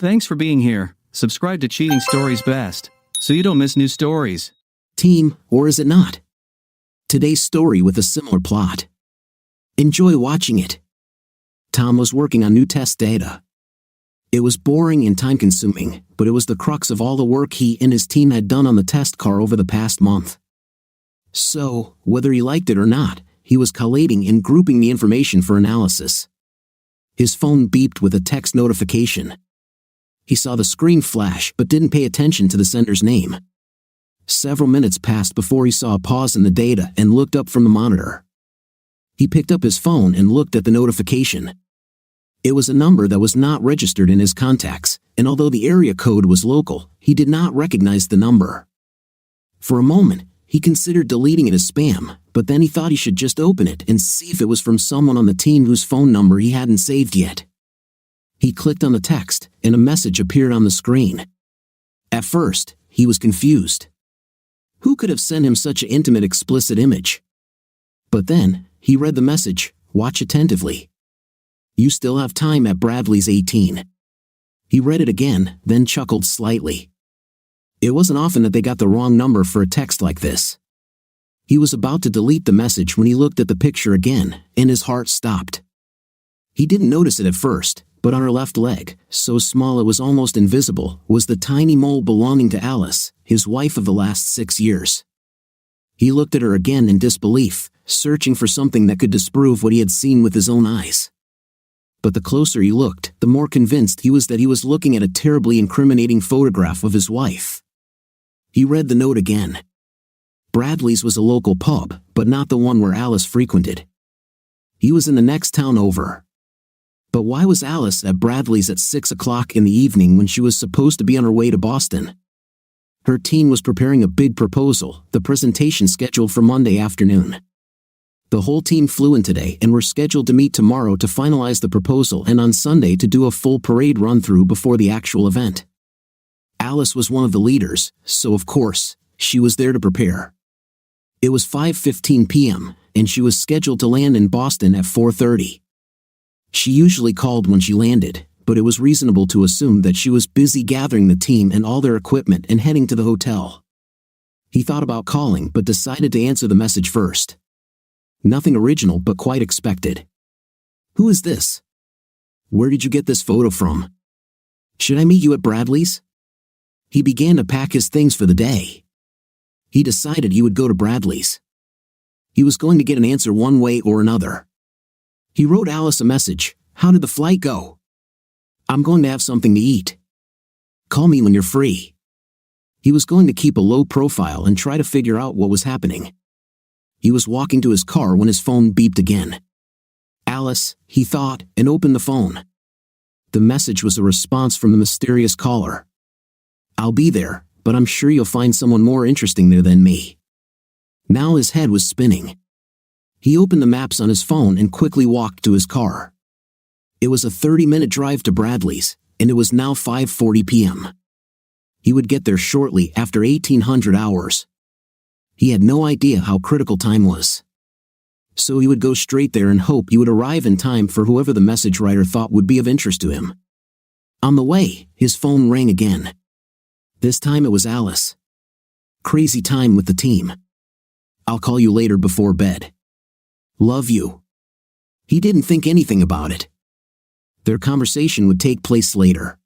Thanks for being here. Subscribe to Cheating Stories Best, so you don't miss new stories. Team, or is it not? Today's story with a similar plot. Enjoy watching it. Tom was working on new test data. It was boring and time-consuming, but it was the crux of all the work he and his team had done on the test car over the past month. So, whether he liked it or not, he was collating and grouping the information for analysis. His phone beeped with a text notification. He saw the screen flash but didn't pay attention to the sender's name. Several minutes passed before he saw a pause in the data and looked up from the monitor. He picked up his phone and looked at the notification. It was a number that was not registered in his contacts, and although the area code was local, he did not recognize the number. For a moment, he considered deleting it as spam, but then he thought he should just open it and see if it was from someone on the team whose phone number he hadn't saved yet. He clicked on the text, and a message appeared on the screen. At first, he was confused. Who could have sent him such an intimate, explicit image? But then, he read the message. Watch attentively. You still have time at Bradley's 18. He read it again, then chuckled slightly. It wasn't often that they got the wrong number for a text like this. He was about to delete the message when he looked at the picture again, and his heart stopped. He didn't notice it at first, but on her left leg, so small it was almost invisible, was the tiny mole belonging to Alice, his wife of the last 6 years. He looked at her again in disbelief, searching for something that could disprove what he had seen with his own eyes. But the closer he looked, the more convinced he was that he was looking at a terribly incriminating photograph of his wife. He read the note again. Bradley's was a local pub, but not the one where Alice frequented. He was in the next town over. But why was Alice at Bradley's at 6 o'clock in the evening when she was supposed to be on her way to Boston? Her team was preparing a big proposal, the presentation scheduled for Monday afternoon. The whole team flew in today and were scheduled to meet tomorrow to finalize the proposal and on Sunday to do a full parade run-through before the actual event. Alice was one of the leaders, so of course, she was there to prepare. It was 5:15 p.m., and she was scheduled to land in Boston at 4:30. She usually called when she landed, but it was reasonable to assume that she was busy gathering the team and all their equipment and heading to the hotel. He thought about calling but decided to answer the message first. Nothing original but quite expected. Who is this? Where did you get this photo from? Should I meet you at Bradley's? He began to pack his things for the day. He decided he would go to Bradley's. He was going to get an answer one way or another. He wrote Alice a message. How did the flight go? I'm going to have something to eat. Call me when you're free. He was going to keep a low profile and try to figure out what was happening. He was walking to his car when his phone beeped again. Alice, he thought, and opened the phone. The message was a response from the mysterious caller. I'll be there, but I'm sure you'll find someone more interesting there than me. Now his head was spinning. He opened the maps on his phone and quickly walked to his car. It was a 30-minute drive to Bradley's, and it was now 5:40 p.m. He would get there shortly after 1800 hours. He had no idea how critical time was. So he would go straight there and hope he would arrive in time for whoever the message writer thought would be of interest to him. On the way, his phone rang again. This time it was Alice. Crazy time with the team. I'll call you later before bed. Love you. He didn't think anything about it. Their conversation would take place later.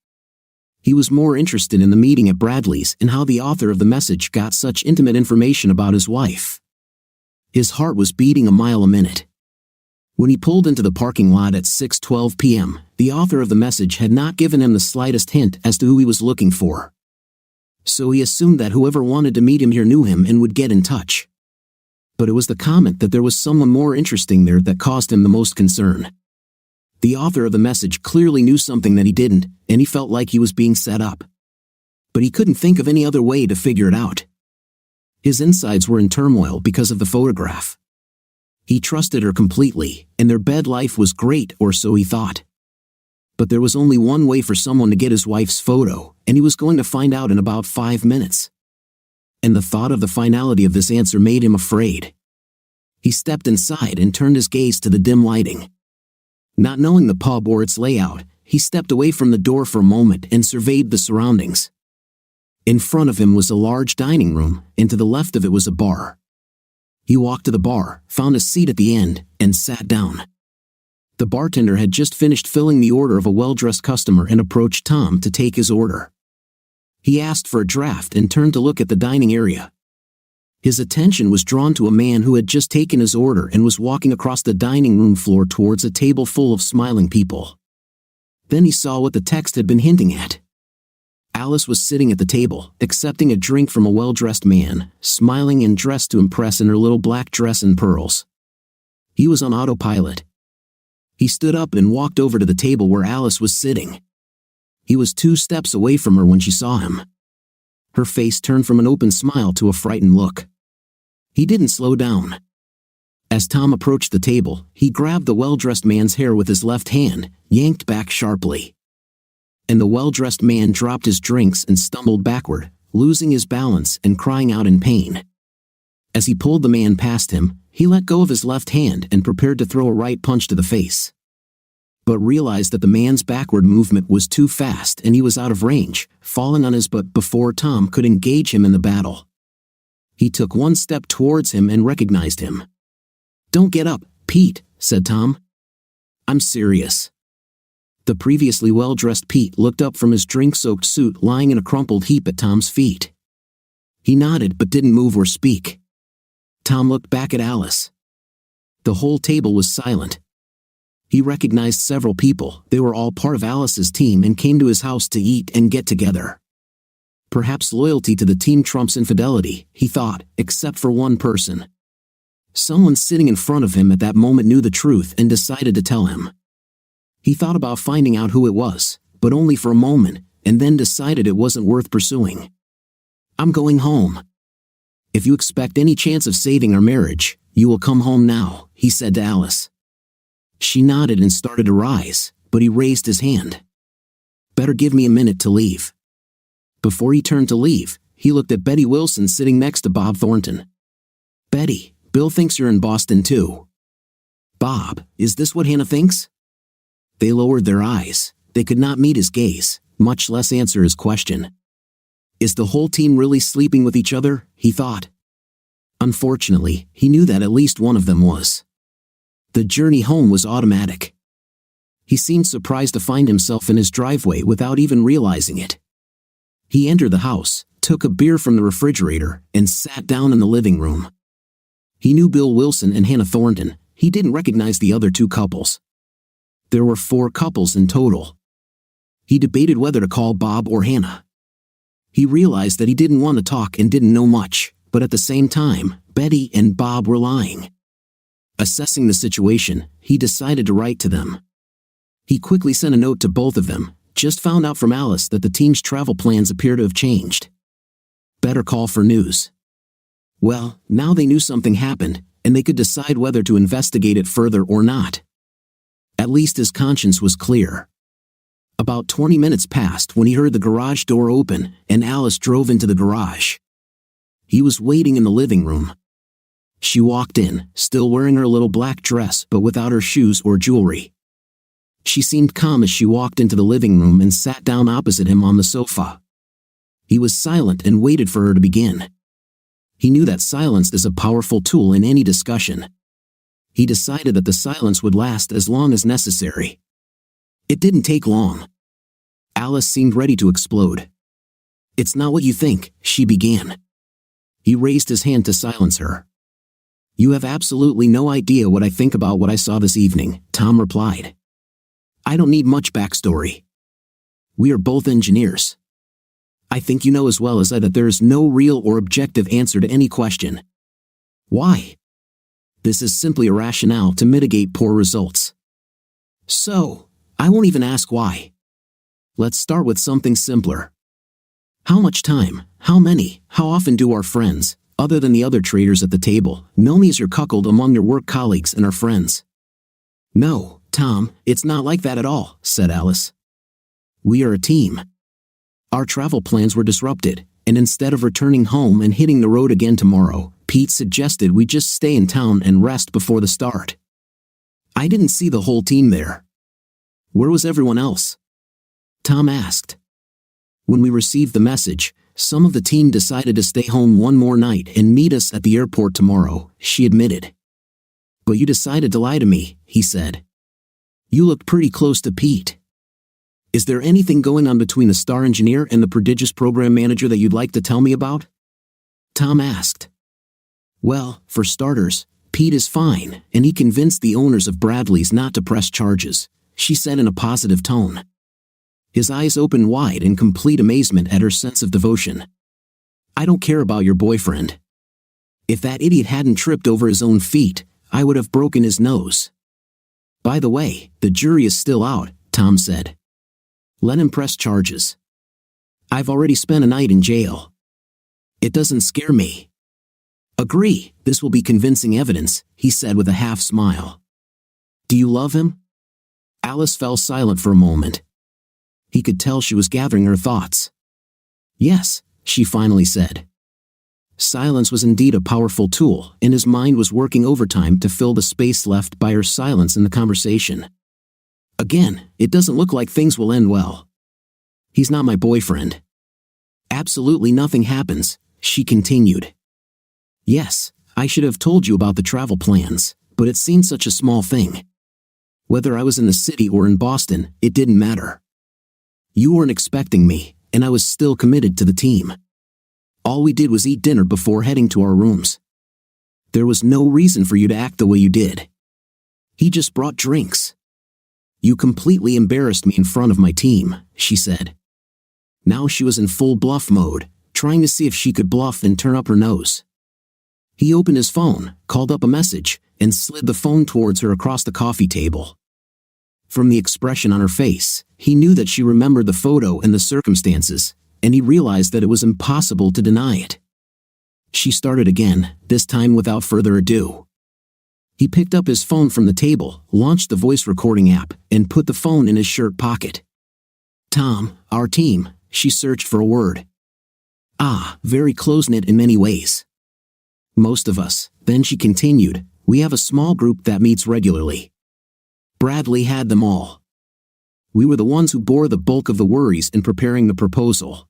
He was more interested in the meeting at Bradley's and how the author of the message got such intimate information about his wife. His heart was beating a mile a minute. When he pulled into the parking lot at 6:12 p.m., the author of the message had not given him the slightest hint as to who he was looking for. So he assumed that whoever wanted to meet him here knew him and would get in touch. But it was the comment that there was someone more interesting there that caused him the most concern. The author of the message clearly knew something that he didn't, and he felt like he was being set up. But he couldn't think of any other way to figure it out. His insides were in turmoil because of the photograph. He trusted her completely, and their bed life was great, or so he thought. But there was only one way for someone to get his wife's photo, and he was going to find out in about 5 minutes. And the thought of the finality of this answer made him afraid. He stepped inside and turned his gaze to the dim lighting. Not knowing the pub or its layout, he stepped away from the door for a moment and surveyed the surroundings. In front of him was a large dining room, and to the left of it was a bar. He walked to the bar, found a seat at the end, and sat down. The bartender had just finished filling the order of a well-dressed customer and approached Tom to take his order. He asked for a draft and turned to look at the dining area. His attention was drawn to a man who had just taken his order and was walking across the dining room floor towards a table full of smiling people. Then he saw what the text had been hinting at. Alice was sitting at the table, accepting a drink from a well-dressed man, smiling and dressed to impress in her little black dress and pearls. He was on autopilot. He stood up and walked over to the table where Alice was sitting. He was 2 steps away from her when she saw him. Her face turned from an open smile to a frightened look. He didn't slow down. As Tom approached the table, he grabbed the well-dressed man's hair with his left hand, yanked back sharply. And the well-dressed man dropped his drinks and stumbled backward, losing his balance and crying out in pain. As he pulled the man past him, he let go of his left hand and prepared to throw a right punch to the face. But realized that the man's backward movement was too fast and he was out of range, falling on his butt before Tom could engage him in the battle. He took 1 step towards him and recognized him. "Don't get up, Pete," said Tom. "I'm serious." The previously well-dressed Pete looked up from his drink-soaked suit lying in a crumpled heap at Tom's feet. He nodded but didn't move or speak. Tom looked back at Alice. The whole table was silent. He recognized several people. They were all part of Alice's team and came to his house to eat and get together. Perhaps loyalty to the team trumps infidelity, he thought, except for one person. Someone sitting in front of him at that moment knew the truth and decided to tell him. He thought about finding out who it was, but only for a moment, and then decided it wasn't worth pursuing. "I'm going home. If you expect any chance of saving our marriage, you will come home now," he said to Alice. She nodded and started to rise, but he raised his hand. "Better give me a minute to leave." Before he turned to leave, he looked at Betty Wilson sitting next to Bob Thornton. "Betty, Bill thinks you're in Boston too." "Bob, is this what Hannah thinks?" They lowered their eyes. They could not meet his gaze, much less answer his question. Is the whole team really sleeping with each other, he thought. Unfortunately, he knew that at least one of them was. The journey home was automatic. He seemed surprised to find himself in his driveway without even realizing it. He entered the house, took a beer from the refrigerator, and sat down in the living room. He knew Bill Wilson and Hannah Thornton. He didn't recognize the other 2 couples. There were 4 couples in total. He debated whether to call Bob or Hannah. He realized that he didn't want to talk and didn't know much, but at the same time, Betty and Bob were lying. Assessing the situation, he decided to write to them. He quickly sent a note to both of them, just found out from Alice that the team's travel plans appear to have changed. Better call for news. Well, now they knew something happened, and they could decide whether to investigate it further or not. At least his conscience was clear. About 20 minutes passed when he heard the garage door open, and Alice drove into the garage. He was waiting in the living room. She walked in, still wearing her little black dress but without her shoes or jewelry. She seemed calm as she walked into the living room and sat down opposite him on the sofa. He was silent and waited for her to begin. He knew that silence is a powerful tool in any discussion. He decided that the silence would last as long as necessary. It didn't take long. Alice seemed ready to explode. "It's not what you think," she began. He raised his hand to silence her. "You have absolutely no idea what I think about what I saw this evening," Tom replied. "I don't need much backstory. We are both engineers. I think you know as well as I that there is no real or objective answer to any question. Why? This is simply a rationale to mitigate poor results. So, I won't even ask why. Let's start with something simpler. How much time, how many, how often do our friends, other than the other traders at the table, know me as your cuckold among your work colleagues and our friends?" "No, Tom, it's not like that at all," said Alice. "We are a team. Our travel plans were disrupted, and instead of returning home and hitting the road again tomorrow, Pete suggested we just stay in town and rest before the start. I didn't see the whole team there. Where was everyone else? Tom asked. When we received the message, some of the team decided to stay home one more night and meet us at the airport tomorrow, she admitted. But you decided to lie to me, he said. You looked pretty close to Pete. Is there anything going on between the star engineer and the prodigious program manager that you'd like to tell me about? Tom asked. Well, for starters, Pete is fine, and he convinced the owners of Bradley's not to press charges, she said in a positive tone. His eyes opened wide in complete amazement at her sense of devotion. I don't care about your boyfriend. If that idiot hadn't tripped over his own feet, I would have broken his nose. By the way, the jury is still out, Tom said. Let him press charges. I've already spent a night in jail. It doesn't scare me. Agree, this will be convincing evidence, he said with a half smile. Do you love him? Alice fell silent for a moment. He could tell she was gathering her thoughts. Yes, she finally said. Silence was indeed a powerful tool, and his mind was working overtime to fill the space left by her silence in the conversation. Again, it doesn't look like things will end well. He's not my boyfriend. Absolutely nothing happens, she continued. Yes, I should have told you about the travel plans, but it seemed such a small thing. Whether I was in the city or in Boston, it didn't matter. You weren't expecting me, and I was still committed to the team. All we did was eat dinner before heading to our rooms. There was no reason for you to act the way you did. He just brought drinks. You completely embarrassed me in front of my team, she said. Now she was in full bluff mode, trying to see if she could bluff and turn up her nose. He opened his phone, called up a message, and slid the phone towards her across the coffee table. From the expression on her face, he knew that she remembered the photo and the circumstances, and he realized that it was impossible to deny it. She started again, this time without further ado. He picked up his phone from the table, launched the voice recording app, and put the phone in his shirt pocket. Tom, our team, she searched for a word. Ah, very close-knit in many ways. Most of us, then she continued, we have a small group that meets regularly. Bradley had them all. We were the ones who bore the bulk of the worries in preparing the proposal.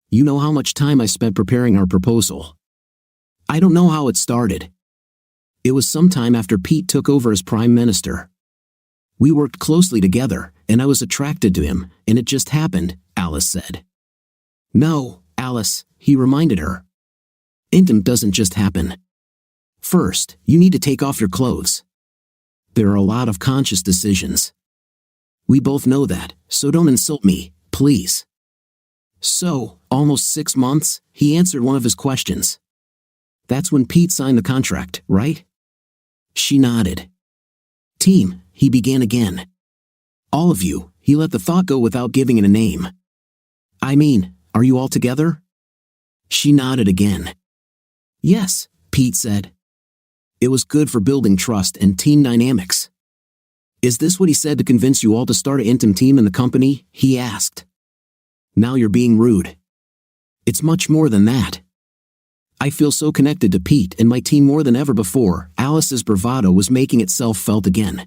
You know how much time I spent preparing our proposal. I don't know how it started. It was sometime after Pete took over as Prime Minister. We worked closely together, and I was attracted to him, and it just happened, Alice said. No, Alice, he reminded her. Intim doesn't just happen. First, you need to take off your clothes. There are a lot of conscious decisions. We both know that, so don't insult me, please. So, almost 6 months, he answered one of his questions. That's when Pete signed the contract, right? She nodded. Team, he began again. All of you, he let the thought go without giving it a name. I mean, are you all together? She nodded again. Yes, Pete said. It was good for building trust and team dynamics. Is this what he said to convince you all to start an Intim team in the company? He asked. Now you're being rude. It's much more than that. I feel so connected to Pete and my team more than ever before. Alice's bravado was making itself felt again.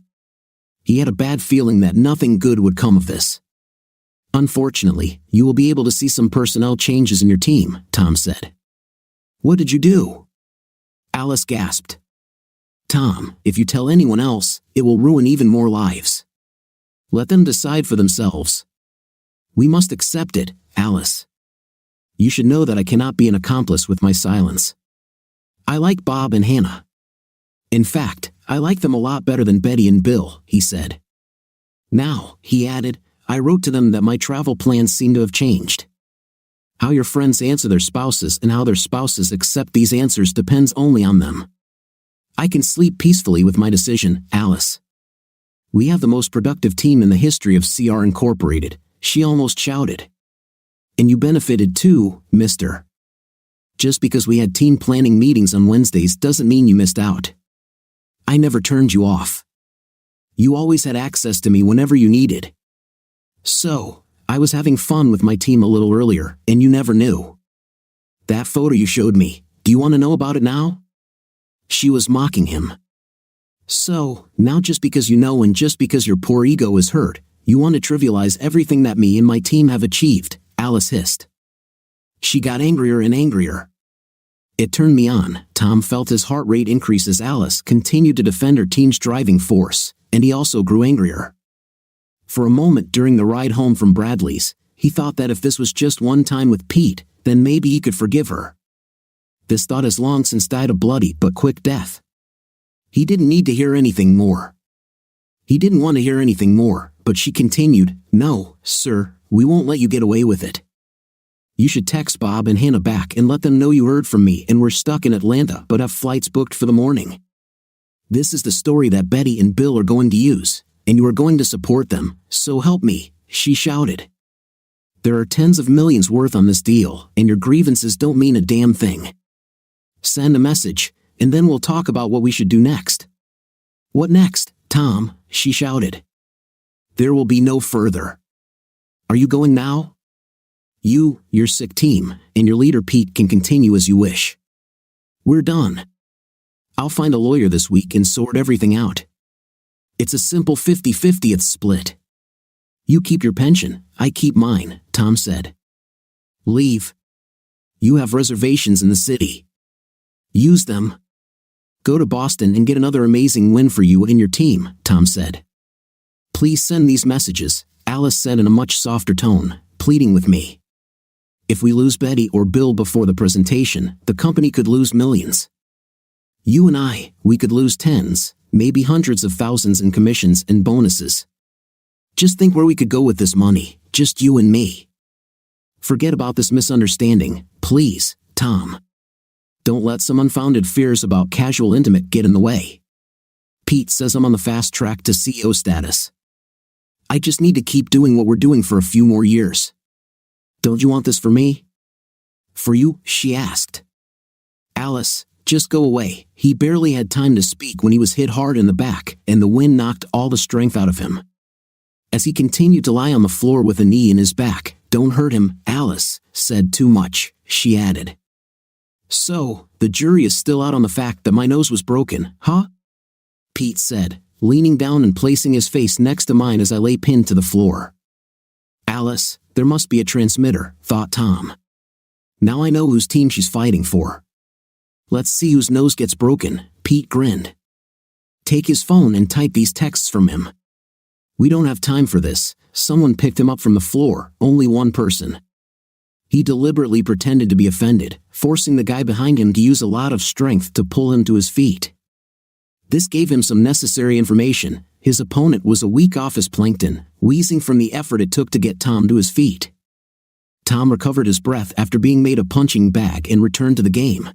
He had a bad feeling that nothing good would come of this. Unfortunately, you will be able to see some personnel changes in your team, Tom said. What did you do? Alice gasped. Tom, if you tell anyone else, it will ruin even more lives. Let them decide for themselves. We must accept it, Alice. You should know that I cannot be an accomplice with my silence. I like Bob and Hannah. In fact, I like them a lot better than Betty and Bill, he said. Now, he added, I wrote to them that my travel plans seem to have changed. How your friends answer their spouses and how their spouses accept these answers depends only on them. I can sleep peacefully with my decision, Alice. We have the most productive team in the history of CR Incorporated, she almost shouted. And you benefited too, mister. Just because we had team planning meetings on Wednesdays doesn't mean you missed out. I never turned you off. You always had access to me whenever you needed. So, I was having fun with my team a little earlier, and you never knew. That photo you showed me, do you want to know about it now? She was mocking him. So, now just because you know and just because your poor ego is hurt, You want to trivialize everything that me and my team have achieved, Alice hissed. She got angrier and angrier. It turned me on. Tom felt his heart rate increase as Alice continued to defend her team's driving force, and he also grew angrier. For a moment during the ride home from Bradley's, he thought that if this was just one time with Pete, then maybe he could forgive her. This thought has long since died a bloody but quick death. He didn't need to hear anything more. He didn't want to hear anything more, but she continued, "No, sir, we won't let you get away with it. You should text Bob and Hannah back and let them know you heard from me and we're stuck in Atlanta but have flights booked for the morning. This is the story that Betty and Bill are going to use, and you are going to support them, so help me," she shouted. "There are tens of millions worth on this deal, and your grievances don't mean a damn thing. Send a message, and then we'll talk about what we should do next." "What next, Tom?" she shouted. "There will be no further. Are you going now? You, your sick team, and your leader Pete can continue as you wish. We're done. I'll find a lawyer this week and sort everything out. It's a simple 50-50th split. You keep your pension, I keep mine," Tom said. "Leave. You have reservations in the city. Use them. Go to Boston and get another amazing win for you and your team," Tom said. "Please send these messages," Alice said in a much softer tone, pleading with me. "If we lose Betty or Bill before the presentation, the company could lose millions. You and we could lose tens, maybe hundreds of thousands in commissions and bonuses. Just think where we could go with this money, just you and me. Forget about this misunderstanding, please, Tom. Don't let some unfounded fears about casual intimate get in the way. Pete says I'm on the fast track to CEO status. I just need to keep doing what we're doing for a few more years. Don't you want this for me?" "For you?" she asked. "Alice, just go away." He barely had time to speak when he was hit hard in the back, and the wind knocked all the strength out of him. As he continued to lie on the floor with a knee in his back, "Don't hurt him, Alice," said. "Too much," she added. "So, the jury is still out on the fact that my nose was broken, huh?" Pete said, leaning down and placing his face next to mine as I lay pinned to the floor. "Alice, there must be a transmitter," thought Tom. "Now I know whose team she's fighting for. Let's see whose nose gets broken." Pete grinned. "Take his phone and type these texts from him. We don't have time for this." Someone picked him up from the floor, only one person. He deliberately pretended to be offended, forcing the guy behind him to use a lot of strength to pull him to his feet. This gave him some necessary information. His opponent was a weak office plankton, wheezing from the effort it took to get Tom to his feet. Tom recovered his breath after being made a punching bag and returned to the game.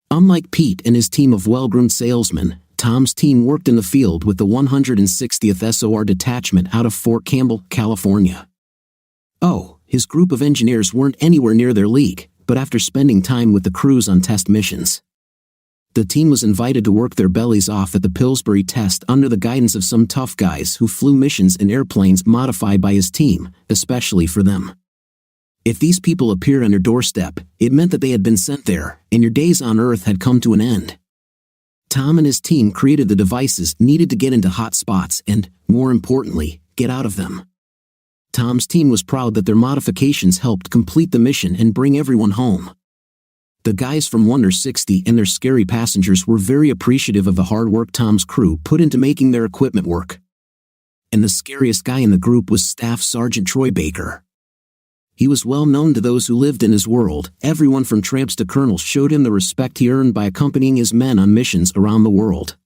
Unlike Pete and his team of well-groomed salesmen, Tom's team worked in the field with the 160th SOR detachment out of Fort Campbell, California. Oh, his group of engineers weren't anywhere near their league, but after spending time with the crews on test missions, the team was invited to work their bellies off at the Pillsbury test under the guidance of some tough guys who flew missions in airplanes modified by his team, especially for them. If these people appeared on your doorstep, it meant that they had been sent there, and your days on Earth had come to an end. Tom and his team created the devices needed to get into hot spots and, more importantly, get out of them. Tom's team was proud that their modifications helped complete the mission and bring everyone home. The guys from Wonder 60 and their scary passengers were very appreciative of the hard work Tom's crew put into making their equipment work. And the scariest guy in the group was Staff Sergeant Troy Baker. He was well known to those who lived in his world. Everyone from tramps to colonels showed him the respect he earned by accompanying his men on missions around the world.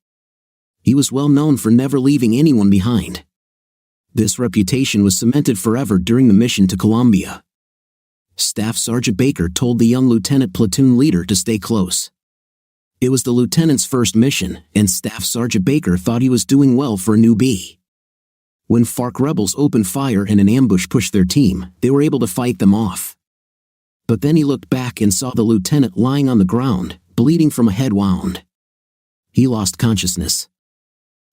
He was well known for never leaving anyone behind. This reputation was cemented forever during the mission to Colombia. Staff Sergeant Baker told the young lieutenant platoon leader to stay close. It was the lieutenant's first mission, and Staff Sergeant Baker thought he was doing well for a newbie. When FARC rebels opened fire and an ambush pushed their team, they were able to fight them off. But then he looked back and saw the lieutenant lying on the ground, bleeding from a head wound. He lost consciousness.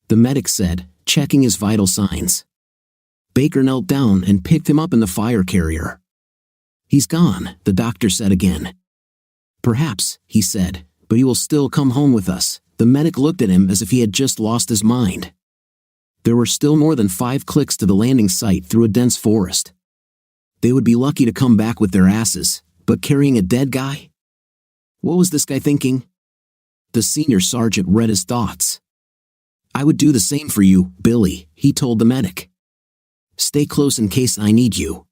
The medic said, checking his vital signs. Baker knelt down and picked him up in the fire carrier. "He's gone," the doctor said again. "Perhaps," he said, "but he will still come home with us." The medic looked at him as if he had just lost his mind. There were still more than 5 clicks to the landing site through a dense forest. They would be lucky to come back with their asses, but carrying a dead guy? What was this guy thinking? The senior sergeant read his thoughts. "I would do the same for you, Billy," he told the medic. "Stay close in case I need you."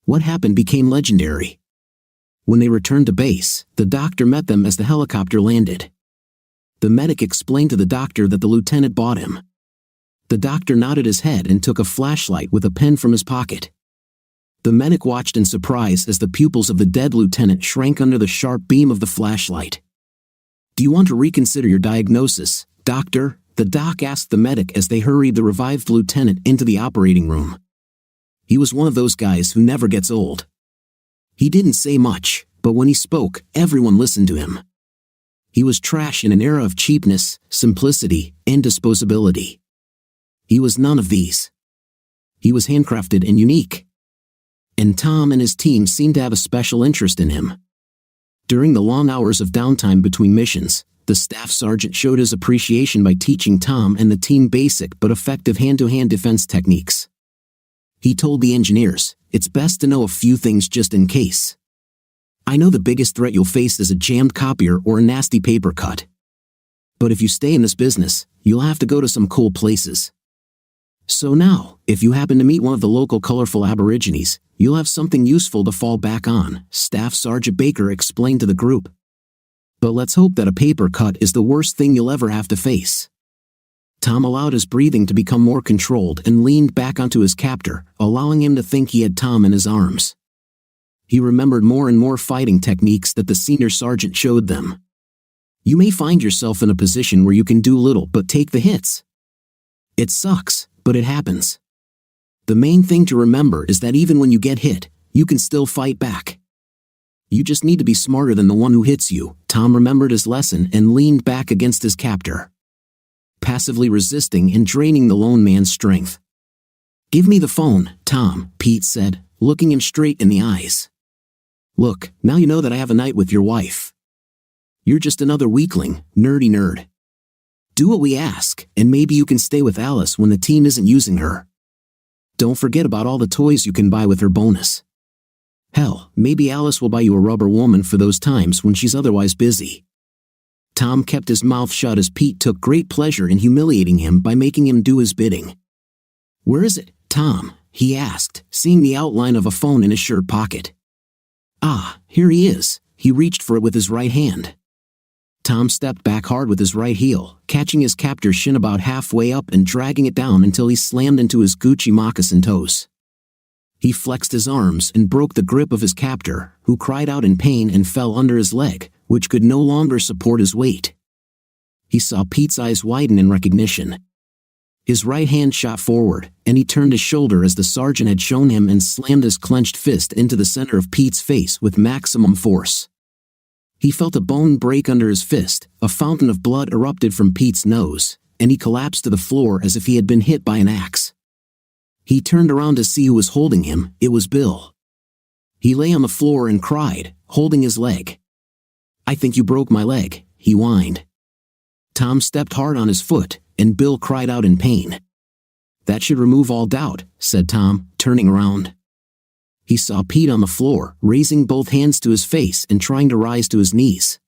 What happened became legendary. When they returned to base, the doctor met them as the helicopter landed. The medic explained to the doctor that the lieutenant bought him. The doctor nodded his head and took a flashlight with a pen from his pocket. The medic watched in surprise as the pupils of the dead lieutenant shrank under the sharp beam of the flashlight. "Do you want to reconsider your diagnosis, doctor?" the doc asked the medic as they hurried the revived lieutenant into the operating room. He was one of those guys who never gets old. He didn't say much, but when he spoke, everyone listened to him. He was trash in an era of cheapness, simplicity, and disposability. He was none of these. He was handcrafted and unique. And Tom and his team seemed to have a special interest in him. During the long hours of downtime between missions, the staff sergeant showed his appreciation by teaching Tom and the team basic but effective hand-to-hand defense techniques. He told the engineers, "It's best to know a few things just in case. I know the biggest threat you'll face is a jammed copier or a nasty paper cut. But if you stay in this business, you'll have to go to some cool places. So now, if you happen to meet one of the local colorful aborigines, you'll have something useful to fall back on," Staff Sergeant Baker explained to the group. "But let's hope that a paper cut is the worst thing you'll ever have to face." Tom allowed his breathing to become more controlled and leaned back onto his captor, allowing him to think he had Tom in his arms. He remembered more and more fighting techniques that the senior sergeant showed them. You may find yourself in a position where you can do little but take the hits. It sucks, but it happens. The main thing to remember is that even when you get hit, you can still fight back. You just need to be smarter than the one who hits you. Tom remembered his lesson and leaned back against his captor, passively resisting and draining the lone man's strength. "Give me the phone, Tom," Pete said, looking him straight in the eyes. "Look, now you know that I have a night with your wife. You're just another weakling, nerdy nerd. Do what we ask, and maybe you can stay with Alice when the team isn't using her. Don't forget about all the toys you can buy with her bonus. Hell, maybe Alice will buy you a rubber woman for those times when she's otherwise busy." Tom kept his mouth shut as Pete took great pleasure in humiliating him by making him do his bidding. "Where is it, Tom?" he asked, seeing the outline of a phone in his shirt pocket. "Ah, here he is." He reached for it with his right hand. Tom stepped back hard with his right heel, catching his captor's shin about halfway up and dragging it down until he slammed into his Gucci moccasin toes. He flexed his arms and broke the grip of his captor, who cried out in pain and fell under his leg, which could no longer support his weight. He saw Pete's eyes widen in recognition. His right hand shot forward, and he turned his shoulder as the sergeant had shown him and slammed his clenched fist into the center of Pete's face with maximum force. He felt a bone break under his fist, a fountain of blood erupted from Pete's nose, and he collapsed to the floor as if he had been hit by an axe. He turned around to see who was holding him. It was Bill. He lay on the floor and cried, holding his leg. "I think you broke my leg," he whined. Tom stepped hard on his foot, and Bill cried out in pain. "That should remove all doubt," said Tom, turning around. He saw Pete on the floor, raising both hands to his face and trying to rise to his knees.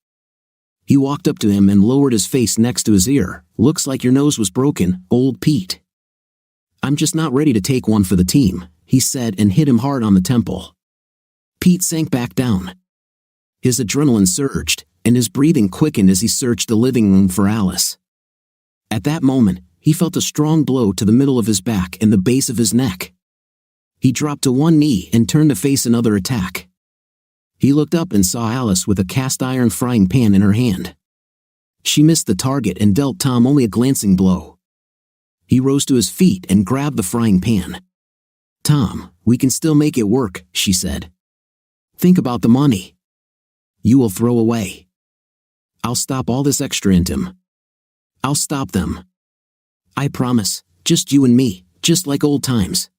He walked up to him and lowered his face next to his ear. "Looks like your nose was broken, old Pete." "I'm just not ready to take one for the team," he said and hit him hard on the temple. Pete sank back down. His adrenaline surged, and his breathing quickened as he searched the living room for Alice. At that moment, he felt a strong blow to the middle of his back and the base of his neck. He dropped to one knee and turned to face another attack. He looked up and saw Alice with a cast-iron frying pan in her hand. She missed the target and dealt Tom only a glancing blow. He rose to his feet and grabbed the frying pan. "Tom, we can still make it work," she said. "Think about the money you will throw away. I'll stop all this extra intim. I'll stop them. I promise, just you and me, just like old times."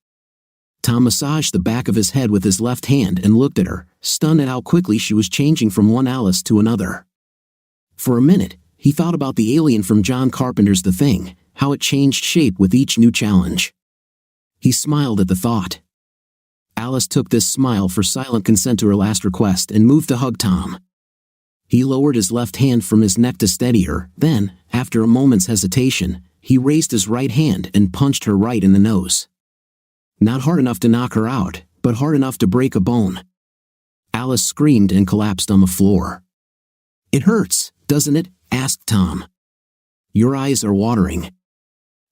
Tom massaged the back of his head with his left hand and looked at her, stunned at how quickly she was changing from one Alice to another. For a minute, he thought about the alien from John Carpenter's The Thing, how it changed shape with each new challenge. He smiled at the thought. Alice took this smile for silent consent to her last request and moved to hug Tom. He lowered his left hand from his neck to steady her, then, after a moment's hesitation, he raised his right hand and punched her right in the nose. Not hard enough to knock her out, but hard enough to break a bone. Alice screamed and collapsed on the floor. "It hurts, doesn't it?" asked Tom. "Your eyes are watering.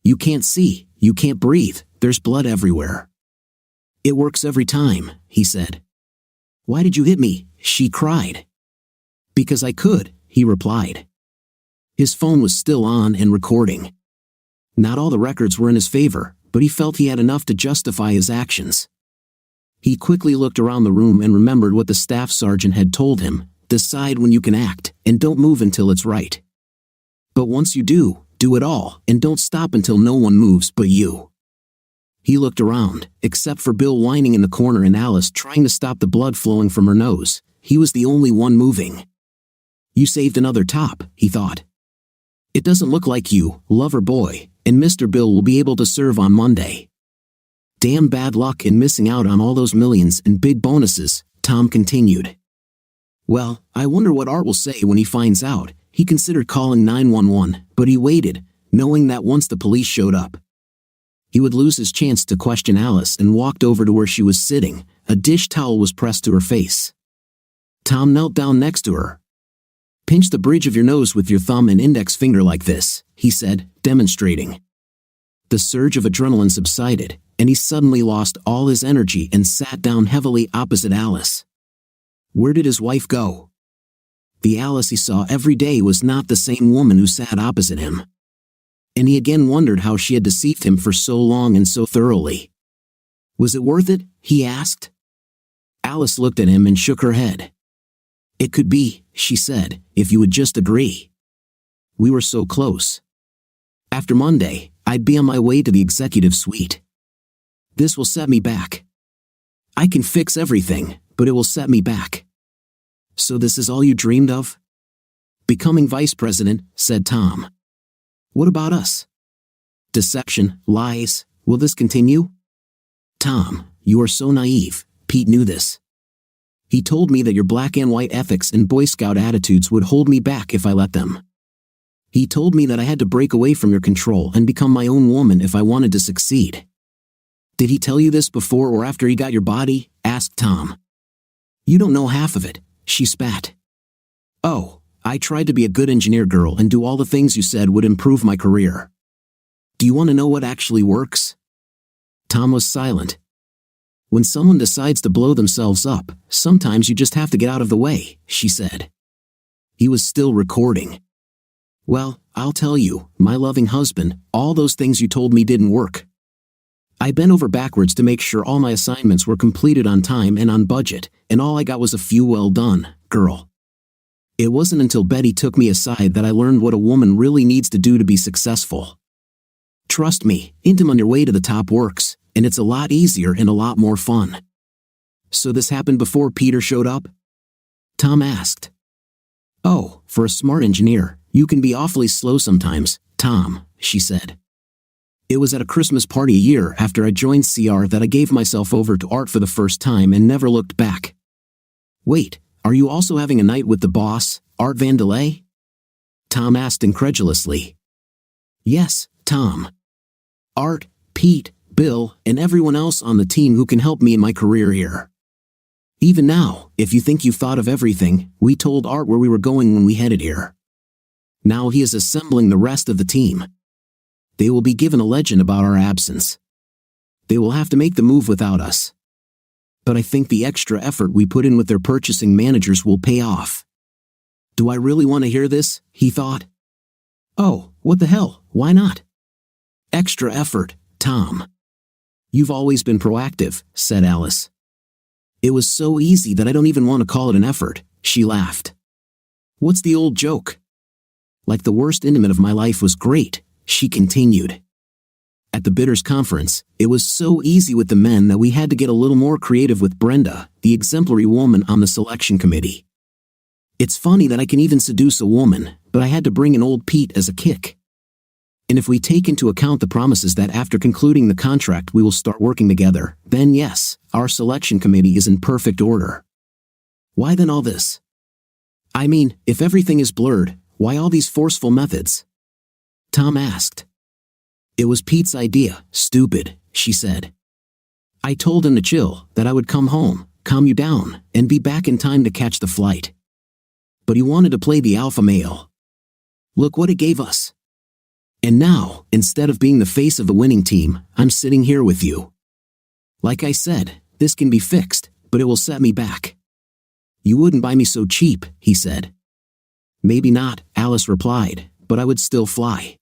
You can't see, you can't breathe, there's blood everywhere." "It works every time," he said. "Why did you hit me?" she cried. "Because I could," he replied. His phone was still on and recording. Not all the records were in his favor, but he felt he had enough to justify his actions. He quickly looked around the room and remembered what the staff sergeant had told him: decide when you can act, and don't move until it's right. But once you do, do it all, and don't stop until no one moves but you. He looked around, except for Bill whining in the corner and Alice trying to stop the blood flowing from her nose. He was the only one moving. "You saved another top," he thought. "It doesn't look like you, lover boy, and Mr. Bill will be able to serve on Monday." "Damn bad luck in missing out on all those millions and big bonuses," Tom continued. "Well, I wonder what Art will say when he finds out." He considered calling 911, but he waited, knowing that once the police showed up, he would lose his chance to question Alice, and walked over to where she was sitting. A dish towel was pressed to her face. Tom knelt down next to her. "Pinch the bridge of your nose with your thumb and index finger like this," he said, demonstrating. The surge of adrenaline subsided, and he suddenly lost all his energy and sat down heavily opposite Alice. Where did his wife go? The Alice he saw every day was not the same woman who sat opposite him. And he again wondered how she had deceived him for so long and so thoroughly. "Was it worth it?" he asked. Alice looked at him and shook her head. "It could be," she said, "if you would just agree. We were so close. After Monday, I'd be on my way to the executive suite. This will set me back. I can fix everything, but it will set me back." "So this is all you dreamed of?" "Becoming vice president," said Tom. "What about us? Deception, lies, will this continue?" "Tom, you are so naive. Pete knew this. He told me that your black and white ethics and Boy Scout attitudes would hold me back if I let them. He told me that I had to break away from your control and become my own woman if I wanted to succeed." "Did he tell you this before or after he got your body?" asked Tom. "You don't know half of it," she spat. "Oh, I tried to be a good engineer girl and do all the things you said would improve my career. Do you want to know what actually works?" Tom was silent. "When someone decides to blow themselves up, sometimes you just have to get out of the way," she said. He was still recording. "Well, I'll tell you, my loving husband, all those things you told me didn't work. I bent over backwards to make sure all my assignments were completed on time and on budget, and all I got was a few well done, girl. It wasn't until Betty took me aside that I learned what a woman really needs to do to be successful. Trust me, income on your way to the top works, and it's a lot easier and a lot more fun." "So this happened before Peter showed up?" Tom asked. "Oh, for a smart engineer, you can be awfully slow sometimes, Tom," she said. "It was at a Christmas party a year after I joined CR that I gave myself over to Art for the first time and never looked back." "Wait, are you also having a night with the boss, Art Vandelay?" Tom asked incredulously. "Yes, Tom. Art, Pete, Bill, and everyone else on the team who can help me in my career here. Even now, if you think you've thought of everything, we told Art where we were going when we headed here. Now he is assembling the rest of the team. They will be given a legend about our absence. They will have to make the move without us. But I think the extra effort we put in with their purchasing managers will pay off." "Do I really want to hear this?" he thought. "Oh, what the hell, why not? Extra effort, Tom." "You've always been proactive," said Alice. "It was so easy that I don't even want to call it an effort," she laughed. "What's the old joke? Like the worst intimate of my life was great," she continued. "At the bidders conference, it was so easy with the men that we had to get a little more creative with Brenda, the exemplary woman on the selection committee. It's funny that I can even seduce a woman, but I had to bring in old Pete as a kick. And if we take into account the promises that after concluding the contract we will start working together, then yes, our selection committee is in perfect order. Why then all this? I mean, if everything is blurred, why all these forceful methods? Tom asked. It was Pete's idea, stupid, she said. I told him to chill, that I would come home, calm you down, and be back in time to catch the flight. But he wanted to play the alpha male. Look what it gave us. And now, instead of being the face of the winning team, I'm sitting here with you. Like I said, this can be fixed, but it will set me back. You wouldn't buy me so cheap, he said. Maybe not, Alice replied, but I would still fly.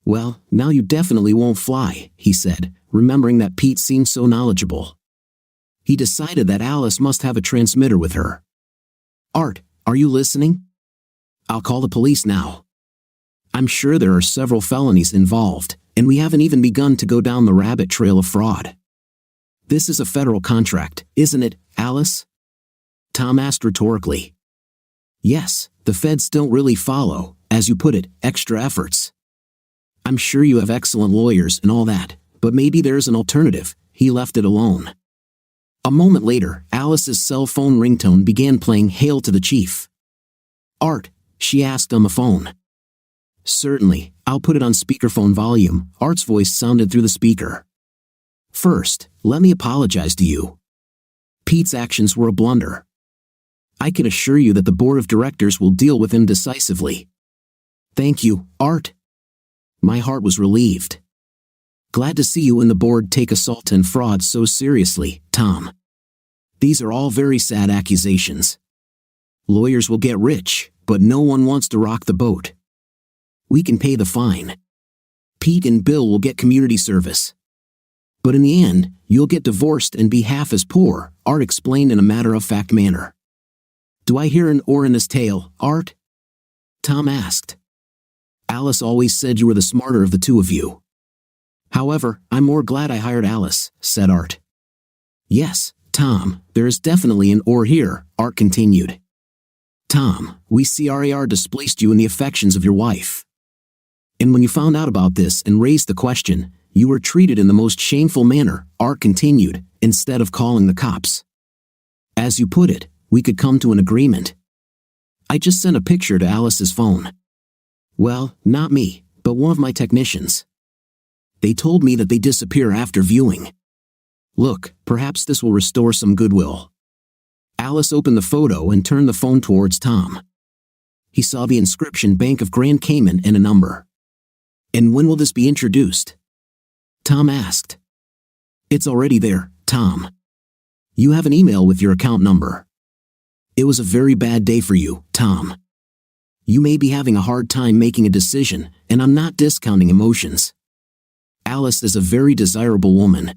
Well, now you definitely won't fly, he said, remembering that Pete seemed so knowledgeable. He decided that Alice must have a transmitter with her. Art, are you listening? I'll call the police now. I'm sure there are several felonies involved, and we haven't even begun to go down the rabbit trail of fraud. This is a federal contract, isn't it, Alice? Tom asked rhetorically. Yes, the feds don't really follow, as you put it, extra efforts. I'm sure you have excellent lawyers and all that, but maybe there's an alternative. He left it alone. A moment later, Alice's cell phone ringtone began playing Hail to the Chief. Art, she asked on the phone. Certainly, I'll put it on speakerphone volume, Art's voice sounded through the speaker. First, let me apologize to you. Pete's actions were a blunder. I can assure you that the board of directors will deal with him decisively. Thank you, Art. My heart was relieved. Glad to see you and the board take assault and fraud so seriously, Tom. These are all very sad accusations. Lawyers will get rich, but no one wants to rock the boat. We can pay the fine. Pete and Bill will get community service. But in the end, you'll get divorced and be half as poor, Art explained in a matter-of-fact manner. Do I hear an or in this tale, Art? Tom asked. Alice always said you were the smarter of the two of you. However, I'm more glad I hired Alice, said Art. Yes, Tom, there is definitely an or here, Art continued. Tom, we CRAR displaced you in the affections of your wife. And when you found out about this and raised the question, you were treated in the most shameful manner, Art continued, instead of calling the cops. As you put it, we could come to an agreement. I just sent a picture to Alice's phone. Well, not me, but one of my technicians. They told me that they disappear after viewing. Look, perhaps this will restore some goodwill. Alice opened the photo and turned the phone towards Tom. He saw the inscription Bank of Grand Cayman and a number. And when will this be introduced? Tom asked. It's already there, Tom. You have an email with your account number. It was a very bad day for you, Tom. You may be having a hard time making a decision, and I'm not discounting emotions. Alice is a very desirable woman.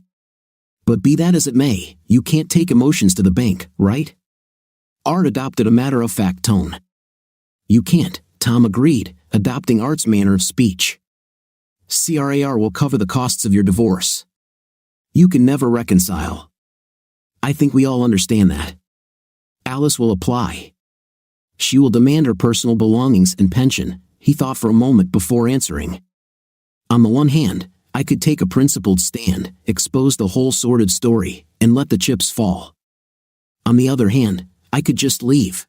But be that as it may, you can't take emotions to the bank, right? Art adopted a matter-of-fact tone. You can't, Tom agreed, adopting Art's manner of speech. CRAR will cover the costs of your divorce. You can never reconcile. I think we all understand that. Alice will apply. She will demand her personal belongings and pension, he thought for a moment before answering. On the one hand, I could take a principled stand, expose the whole sordid story, and let the chips fall. On the other hand, I could just leave.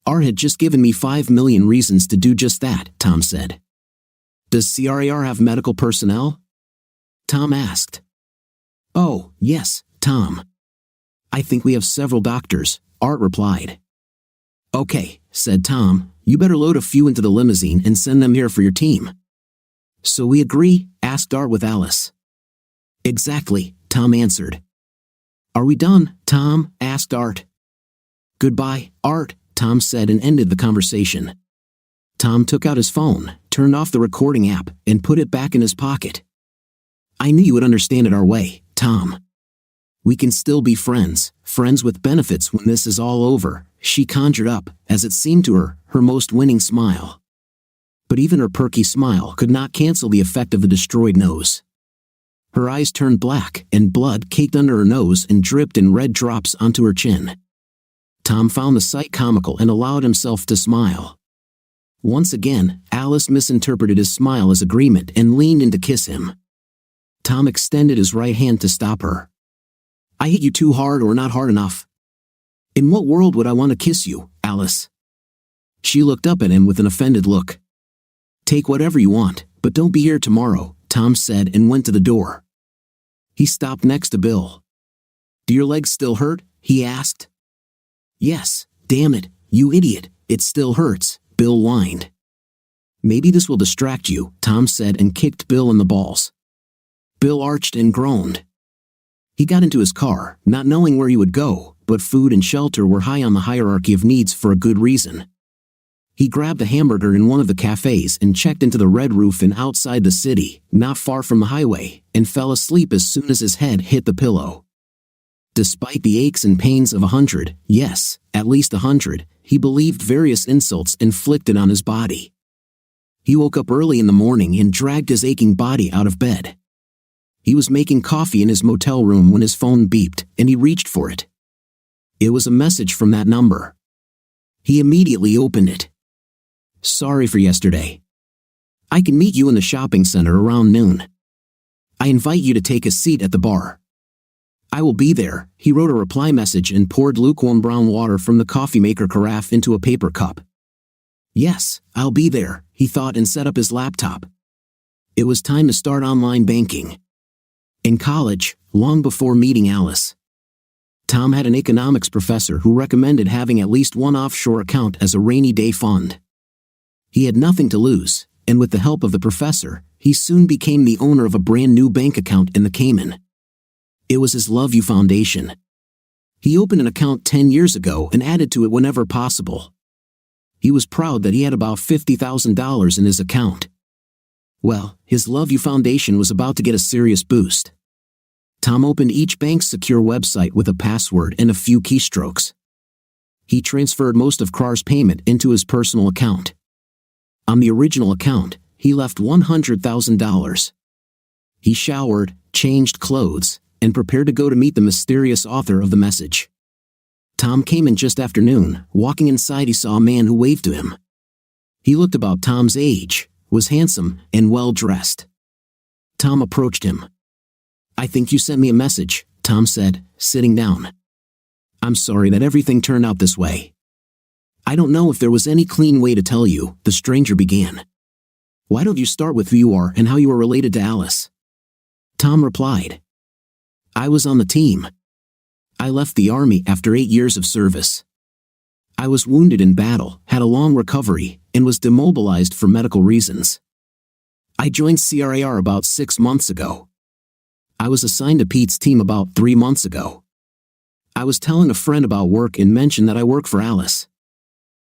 Art had just given me 5 million reasons to do just that, Tom said. Does CRAR have medical personnel? Tom asked. Oh, yes, Tom. I think we have several doctors, Art replied. Okay, said Tom, you better load a few into the limousine and send them here for your team. So we agree? Asked Art with Alice. Exactly, Tom answered. Are we done, Tom? Asked Art. Goodbye, Art, Tom said and ended the conversation. Tom took out his phone, turned off the recording app, and put it back in his pocket. I knew you would understand it our way, Tom. We can still be friends, friends with benefits when this is all over, she conjured up, as it seemed to her, her most winning smile. But even her perky smile could not cancel the effect of the destroyed nose. Her eyes turned black, and blood caked under her nose and dripped in red drops onto her chin. Tom found the sight comical and allowed himself to smile. Once again, Alice misinterpreted his smile as agreement and leaned in to kiss him. Tom extended his right hand to stop her. I hit you too hard or not hard enough? In what world would I want to kiss you, Alice? She looked up at him with an offended look. Take whatever you want, but don't be here tomorrow, Tom said and went to the door. He stopped next to Bill. Do your legs still hurt? He asked. Yes, damn it, you idiot, it still hurts, Bill whined. Maybe this will distract you, Tom said and kicked Bill in the balls. Bill arched and groaned. He got into his car, not knowing where he would go, but food and shelter were high on the hierarchy of needs for a good reason. He grabbed a hamburger in one of the cafes and checked into the Red Roof Inn outside the city, not far from the highway, and fell asleep as soon as his head hit the pillow. Despite the aches and pains of 100, yes, at least 100, he believed various insults inflicted on his body. He woke up early in the morning and dragged his aching body out of bed. He was making coffee in his motel room when his phone beeped, and he reached for it. It was a message from that number. He immediately opened it. Sorry for yesterday. I can meet you in the shopping center around noon. I invite you to take a seat at the bar. I will be there, he wrote a reply message and poured lukewarm brown water from the coffee maker carafe into a paper cup. Yes, I'll be there, he thought and set up his laptop. It was time to start online banking. In college, long before meeting Alice, Tom had an economics professor who recommended having at least one offshore account as a rainy day fund. He had nothing to lose, and with the help of the professor, he soon became the owner of a brand new bank account in the Cayman. It was his Love You Foundation. He opened an account 10 years ago and added to it whenever possible. He was proud that he had about $50,000 in his account. Well, his Love You Foundation was about to get a serious boost. Tom opened each bank's secure website with a password and a few keystrokes. He transferred most of Krar's payment into his personal account. On the original account, he left $100,000. He showered, changed clothes, and prepared to go to meet the mysterious author of the message. Tom came in just after noon. Walking inside, he saw a man who waved to him. He looked about Tom's age, was handsome, and well-dressed. Tom approached him. I think you sent me a message, Tom said, sitting down. I'm sorry that everything turned out this way. I don't know if there was any clean way to tell you, the stranger began. Why don't you start with who you are and how you are related to Alice? Tom replied. I was on the team. I left the army after 8 years of service. I was wounded in battle, had a long recovery, and was demobilized for medical reasons. I joined CRAR about 6 months ago. I was assigned to Pete's team about 3 months ago. I was telling a friend about work and mentioned that I work for Alice.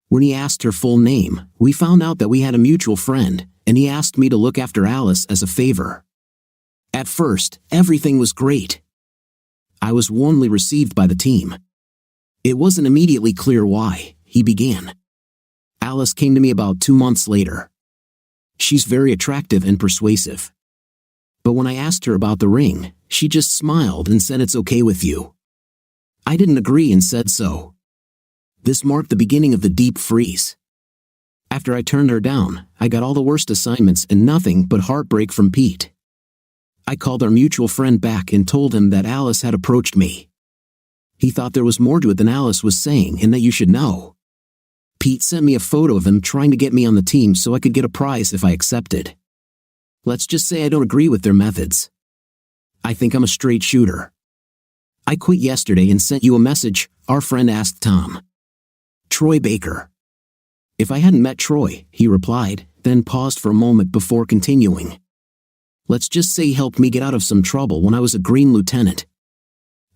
When he asked her full name, we found out that we had a mutual friend, and he asked me to look after Alice as a favor. At first, everything was great. I was warmly received by the team. It wasn't immediately clear why, he began. Alice came to me about 2 months later. She's very attractive and persuasive. But when I asked her about the ring, she just smiled and said it's okay with you. I didn't agree and said so. This marked the beginning of the deep freeze. After I turned her down, I got all the worst assignments and nothing but heartbreak from Pete. I called our mutual friend back and told him that Alice had approached me. He thought there was more to it than Alice was saying and that you should know. Pete sent me a photo of him trying to get me on the team so I could get a prize if I accepted. Let's just say I don't agree with their methods. I think I'm a straight shooter. I quit yesterday and sent you a message, our friend asked Tom. Troy Baker. If I hadn't met Troy, he replied, then paused for a moment before continuing. Let's just say he helped me get out of some trouble when I was a green lieutenant.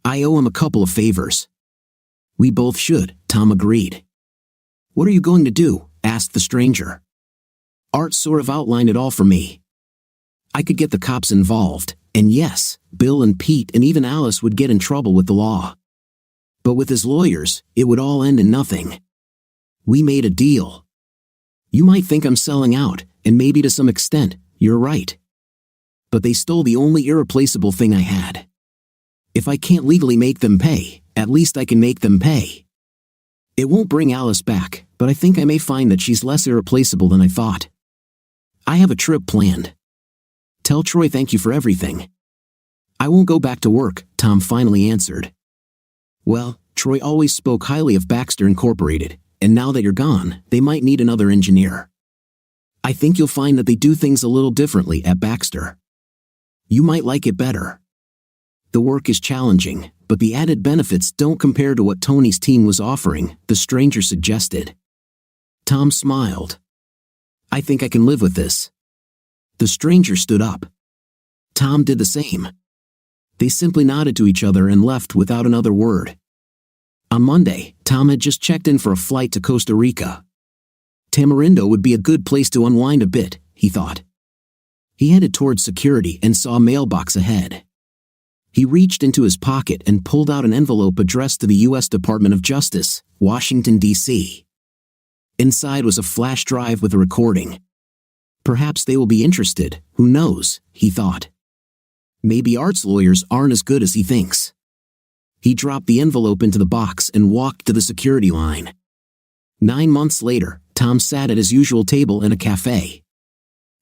I owe him a couple of favors. We both should, Tom agreed. What are you going to do? Asked the stranger. Art sort of outlined it all for me. I could get the cops involved, and yes, Bill and Pete and even Alice would get in trouble with the law. But with his lawyers, it would all end in nothing. We made a deal. You might think I'm selling out, and maybe to some extent, you're right. But they stole the only irreplaceable thing I had. If I can't legally make them pay, at least I can make them pay. It won't bring Alice back, but I think I may find that she's less irreplaceable than I thought. I have a trip planned. Tell Troy thank you for everything. I won't go back to work, Tom finally answered. Well, Troy always spoke highly of Baxter Incorporated, and now that you're gone, they might need another engineer. I think you'll find that they do things a little differently at Baxter. You might like it better. The work is challenging, but the added benefits don't compare to what Tony's team was offering, the stranger suggested. Tom smiled. I think I can live with this. The stranger stood up. Tom did the same. They simply nodded to each other and left without another word. On Monday, Tom had just checked in for a flight to Costa Rica. Tamarindo would be a good place to unwind a bit, he thought. He headed towards security and saw a mailbox ahead. He reached into his pocket and pulled out an envelope addressed to the U.S. Department of Justice, Washington, D.C. Inside was a flash drive with a recording. Perhaps they will be interested, who knows, he thought. Maybe Art's lawyers aren't as good as he thinks. He dropped the envelope into the box and walked to the security line. 9 months later, Tom sat at his usual table in a cafe.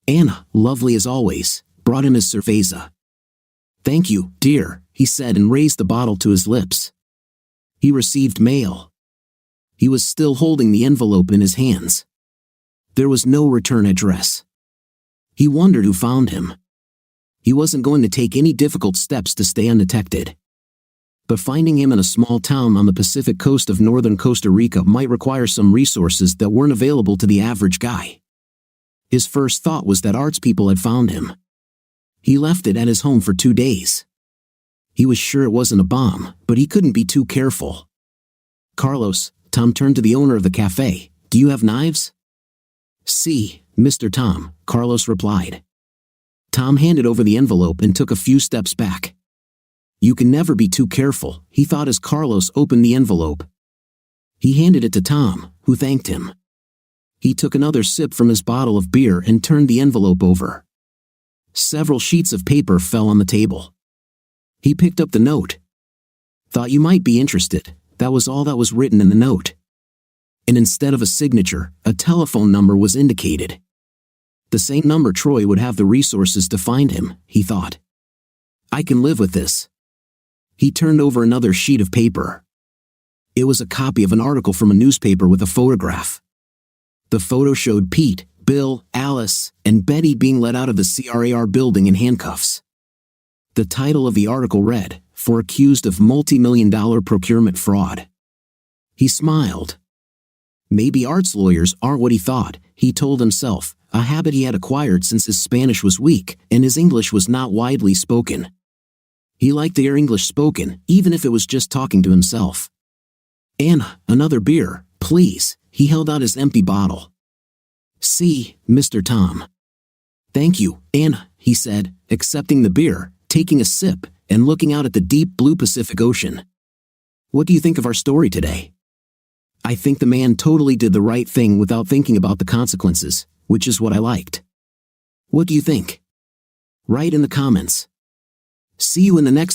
Anna, lovely as always, brought him his cerveza. Thank you, dear, he said and raised the bottle to his lips. He received mail. He was still holding the envelope in his hands. There was no return address. He wondered who found him. He wasn't going to take any difficult steps to stay undetected. But finding him in a small town on the Pacific coast of northern Costa Rica might require some resources that weren't available to the average guy. His first thought was that Art's people had found him. He left it at his home for 2 days. He was sure it wasn't a bomb, but he couldn't be too careful. Carlos, Tom turned to the owner of the cafe. Do you have knives? Si, Mr. Tom, Carlos replied. Tom handed over the envelope and took a few steps back. You can never be too careful, he thought as Carlos opened the envelope. He handed it to Tom, who thanked him. He took another sip from his bottle of beer and turned the envelope over. Several sheets of paper fell on the table. He picked up the note. Thought you might be interested, that was all that was written in the note. And instead of a signature, a telephone number was indicated. The same number Troy would have the resources to find him, he thought. I can live with this. He turned over another sheet of paper. It was a copy of an article from a newspaper with a photograph. The photo showed Pete, Bill, Alice, and Betty being let out of the CRAR building in handcuffs. The title of the article read, "For accused of multi-million-dollar procurement fraud." He smiled. Maybe Art's lawyers aren't what he thought, he told himself, a habit he had acquired since his Spanish was weak and his English was not widely spoken. He liked to hear English spoken, even if it was just talking to himself. Anna, another beer, please, he held out his empty bottle. Si, Mr. Tom. Thank you, Anna, he said, accepting the beer, taking a sip, and looking out at the deep blue Pacific Ocean. What do you think of our story today? I think the man totally did the right thing without thinking about the consequences, which is what I liked. What do you think? Write in the comments. See you in the next video.